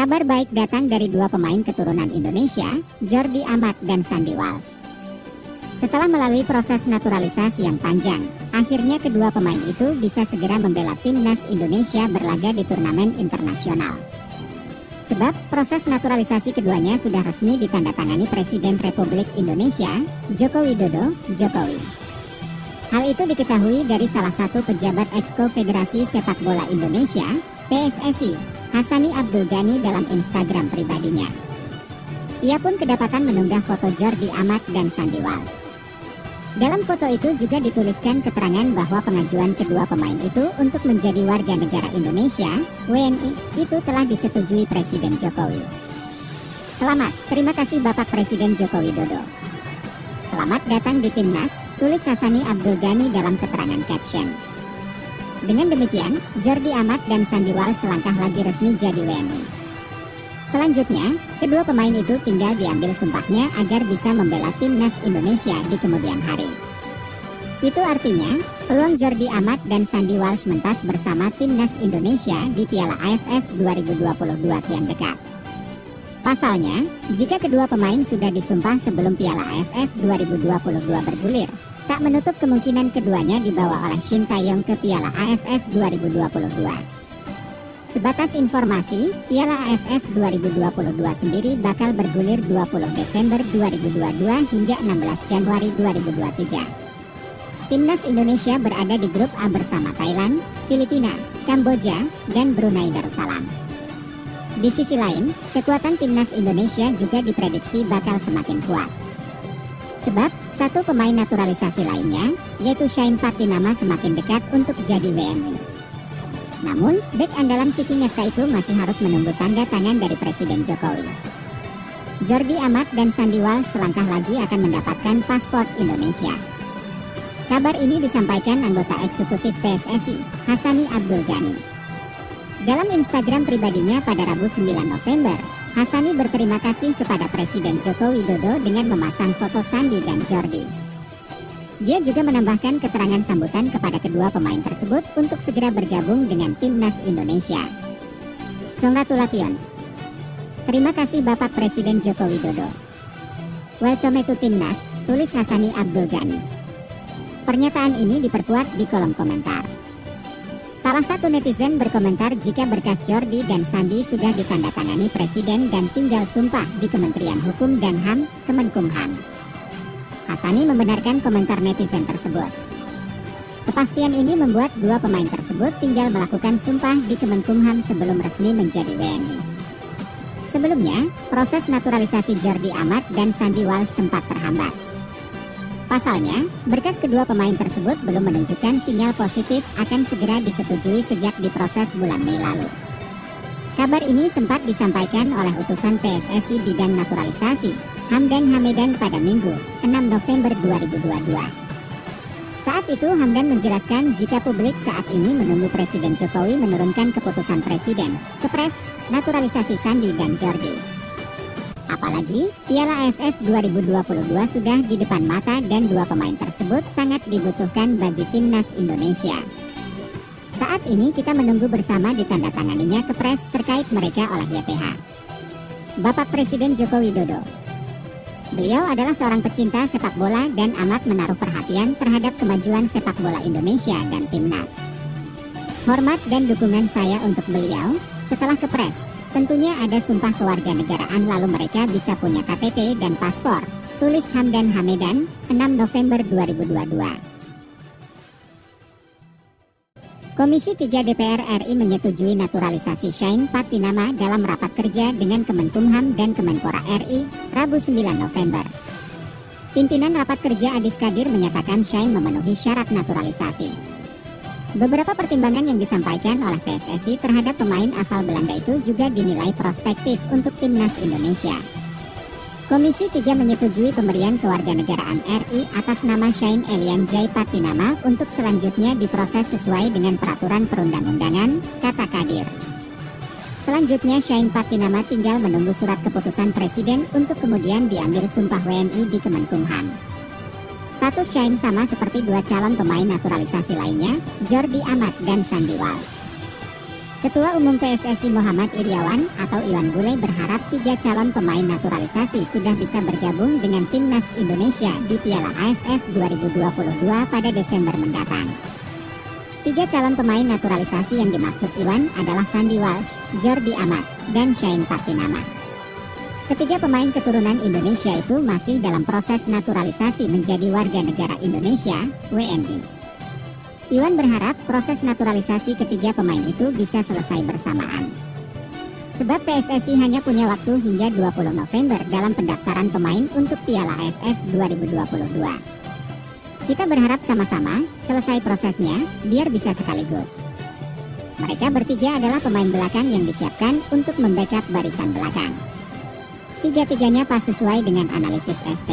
Kabar baik datang dari dua pemain keturunan Indonesia, Jordi Amat dan Sandy Walsh. Setelah melalui proses naturalisasi yang panjang, akhirnya kedua pemain itu bisa segera membela timnas Indonesia berlaga di turnamen internasional. Sebab proses naturalisasi keduanya sudah resmi ditandatangani Presiden Republik Indonesia, Joko Widodo, Jokowi. Hal itu diketahui dari salah satu pejabat Exco Federasi Sepak Bola Indonesia, PSSI, Hassani Abdul Ghani dalam Instagram pribadinya. Ia pun kedapatan mengunggah foto Jordi Amat dan Sandy Walsh. Dalam foto itu juga dituliskan keterangan bahwa pengajuan kedua pemain itu untuk menjadi warga negara Indonesia, WNI, itu telah disetujui Presiden Jokowi. Selamat, terima kasih Bapak Presiden Joko Widodo. Selamat datang di Timnas, tulis Hassani Abdul Ghani dalam keterangan caption. Dengan demikian, Jordi Amat dan Sandy Walsh selangkah lagi resmi jadi WNI. Selanjutnya, kedua pemain itu tinggal diambil sumpahnya agar bisa membela timnas Indonesia di kemudian hari. Itu artinya, peluang Jordi Amat dan Sandy Walsh mentas bersama timnas Indonesia di Piala AFF 2022 kian dekat. Pasalnya, jika kedua pemain sudah disumpah sebelum Piala AFF 2022 bergulir, tak menutup kemungkinan keduanya dibawa oleh Shin Tae-yong ke Piala AFF 2022. Sebatas informasi, Piala AFF 2022 sendiri bakal bergulir 20 Desember 2022 hingga 16 Januari 2023. Timnas Indonesia berada di grup A bersama Thailand, Filipina, Kamboja, dan Brunei Darussalam. Di sisi lain, kekuatan timnas Indonesia juga diprediksi bakal semakin kuat. Sebab, satu pemain naturalisasi lainnya, yaitu Shane Patinama semakin dekat untuk jadi WNI. Namun, bek andalan Viking FK itu masih harus menunggu tanda tangan dari Presiden Jokowi. Jordi Amat dan Sandy Walsh selangkah lagi akan mendapatkan paspor Indonesia. Kabar ini disampaikan anggota eksekutif PSSI, Hassani Abdul Ghani. Dalam Instagram pribadinya pada Rabu 9 November, Hassani berterima kasih kepada Presiden Joko Widodo dengan memasang foto Sandy dan Jordi. Dia juga menambahkan keterangan sambutan kepada kedua pemain tersebut untuk segera bergabung dengan timnas Indonesia. Congratulations. Terima kasih Bapak Presiden Joko Widodo. Welcome to Timnas, tulis Hassani Abdul Ghani. Pernyataan ini diperkuat di kolom komentar. Salah satu netizen berkomentar jika berkas Jordi dan Sandy sudah ditandatangani Presiden dan tinggal sumpah di Kementerian Hukum dan HAM, Kemenkumham. Hassani membenarkan komentar netizen tersebut. Kepastian ini membuat dua pemain tersebut tinggal melakukan sumpah di Kemenkumham sebelum resmi menjadi WNI. Sebelumnya, proses naturalisasi Jordi Amat dan Sandy Walsh sempat terhambat. Pasalnya, berkas kedua pemain tersebut belum menunjukkan sinyal positif akan segera disetujui sejak diproses bulan Mei lalu. Kabar ini sempat disampaikan oleh utusan PSSI Bidang Naturalisasi, Hamdan Hamedan pada Minggu, 6 November 2022. Saat itu Hamdan menjelaskan jika publik saat ini menunggu Presiden Jokowi menurunkan keputusan Presiden, Kepres, naturalisasi Sandy dan Jordi. Apalagi, Piala AFF 2022 sudah di depan mata dan dua pemain tersebut sangat dibutuhkan bagi timnas Indonesia. Saat ini kita menunggu bersama ditandatanganinya Kepres terkait mereka oleh YTH. Bapak Presiden Joko Widodo. Beliau adalah seorang pecinta sepak bola dan amat menaruh perhatian terhadap kemajuan sepak bola Indonesia dan timnas. Hormat dan dukungan saya untuk beliau, setelah Kepres. Tentunya ada sumpah kewarganegaraan lalu mereka bisa punya KTP dan paspor, tulis Hamdan Hamedan, 6 November 2022. Komisi 3 DPR RI menyetujui naturalisasi Shane Patinama dalam rapat kerja dengan Kemenkumham dan Kemenpora RI, Rabu 9 November. Pimpinan rapat kerja Adis Kadir menyatakan Shane memenuhi syarat naturalisasi. Beberapa pertimbangan yang disampaikan oleh PSSI terhadap pemain asal Belanda itu juga dinilai prospektif untuk timnas Indonesia. Komisi 3 menyetujui pemberian kewarganegaraan RI atas nama Shane Elian Jai Patinama untuk selanjutnya diproses sesuai dengan peraturan perundang-undangan, kata Kadir. Selanjutnya Shane Patinama tinggal menunggu surat keputusan Presiden untuk kemudian diambil sumpah WNI di Kemenkumham. Status Shane sama seperti dua calon pemain naturalisasi lainnya, Jordi Amat dan Sandy Walsh. Ketua Umum PSSI Muhammad Iryawan atau Iwan Bule berharap 3 calon pemain naturalisasi sudah bisa bergabung dengan Timnas Indonesia di Piala AFF 2022 pada Desember mendatang. 3 calon pemain naturalisasi yang dimaksud Iwan adalah Sandy Walsh, Jordi Amat, dan Shane Patinama. Ketiga pemain keturunan Indonesia itu masih dalam proses naturalisasi menjadi warga negara Indonesia, WNI. Iwan berharap proses naturalisasi ketiga pemain itu bisa selesai bersamaan. Sebab PSSI hanya punya waktu hingga 20 November dalam pendaftaran pemain untuk Piala AFF 2022. Kita berharap sama-sama selesai prosesnya biar bisa sekaligus. Mereka bertiga adalah pemain belakang yang disiapkan untuk membackup barisan belakang. Tiga-tiganya pas sesuai dengan analisis ST.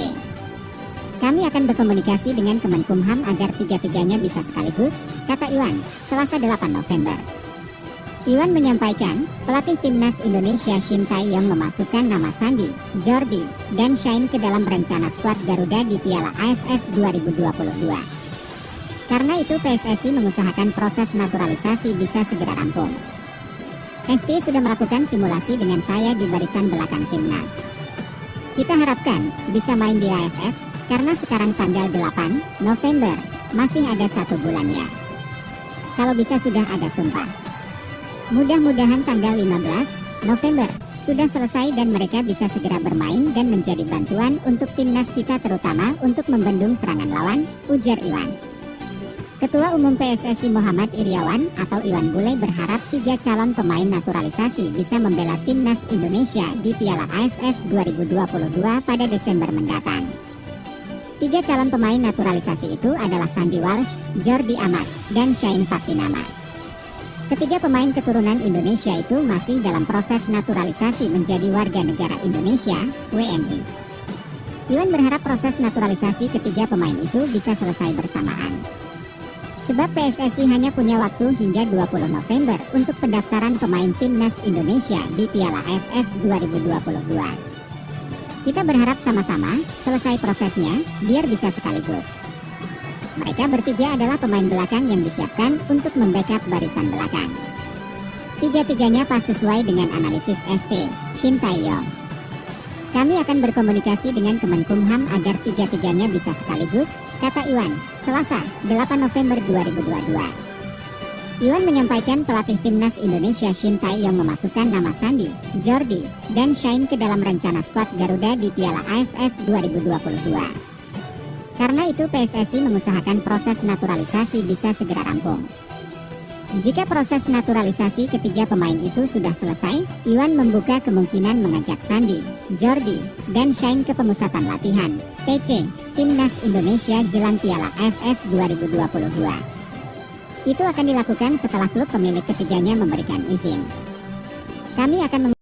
Kami akan berkomunikasi dengan Kemenkumham agar tiga-tiganya bisa sekaligus, kata Iwan, Selasa 8 November. Iwan menyampaikan, pelatih Timnas Indonesia Shin Tae-yong memasukkan nama Sandy, Jordi, dan Shane ke dalam rencana skuad Garuda di Piala AFF 2022. Karena itu PSSI mengusahakan proses naturalisasi bisa segera rampung. ST sudah melakukan simulasi dengan saya di barisan belakang Timnas. Kita harapkan bisa main di AFF, karena sekarang tanggal 8 November, masih ada 1 bulannya. Kalau bisa sudah ada sumpah. Mudah-mudahan tanggal 15 November sudah selesai dan mereka bisa segera bermain dan menjadi bantuan untuk timnas kita terutama untuk membendung serangan lawan, ujar Iwan. Ketua Umum PSSI Muhammad Iryawan atau Iwan Bule berharap 3 calon pemain naturalisasi bisa membela timnas Indonesia di Piala AFF 2022 pada Desember mendatang. 3 calon pemain naturalisasi itu adalah Sandy Walsh, Jordi Amat, dan Shane Patinama. Ketiga pemain keturunan Indonesia itu masih dalam proses naturalisasi menjadi warga negara Indonesia, WNI. Iwan berharap proses naturalisasi ketiga pemain itu bisa selesai bersamaan. Sebab PSSI hanya punya waktu hingga 20 November untuk pendaftaran pemain Timnas Indonesia di Piala AFF 2022. Kita berharap sama-sama selesai prosesnya biar bisa sekaligus. Mereka bertiga adalah pemain belakang yang disiapkan untuk membackup barisan belakang. Tiga-tiganya pas sesuai dengan analisis ST, Shin Tae-yong. Kami akan berkomunikasi dengan Kemenkumham agar tiga-tiganya bisa sekaligus, kata Iwan, Selasa, 8 November 2022. Iwan menyampaikan pelatih Timnas Indonesia Shin Tae-yong memasukkan nama Sandy, Jordi, dan Shane ke dalam rencana skuad Garuda di Piala AFF 2022. Karena itu PSSI mengusahakan proses naturalisasi bisa segera rampung. Jika proses naturalisasi ketiga pemain itu sudah selesai, Iwan membuka kemungkinan mengajak Sandy, Jordi, dan Shane ke pemusatan latihan, PC, Timnas Indonesia jelang Piala AFF 2022. Itu akan dilakukan setelah klub pemilik ketiganya memberikan izin. Kami akan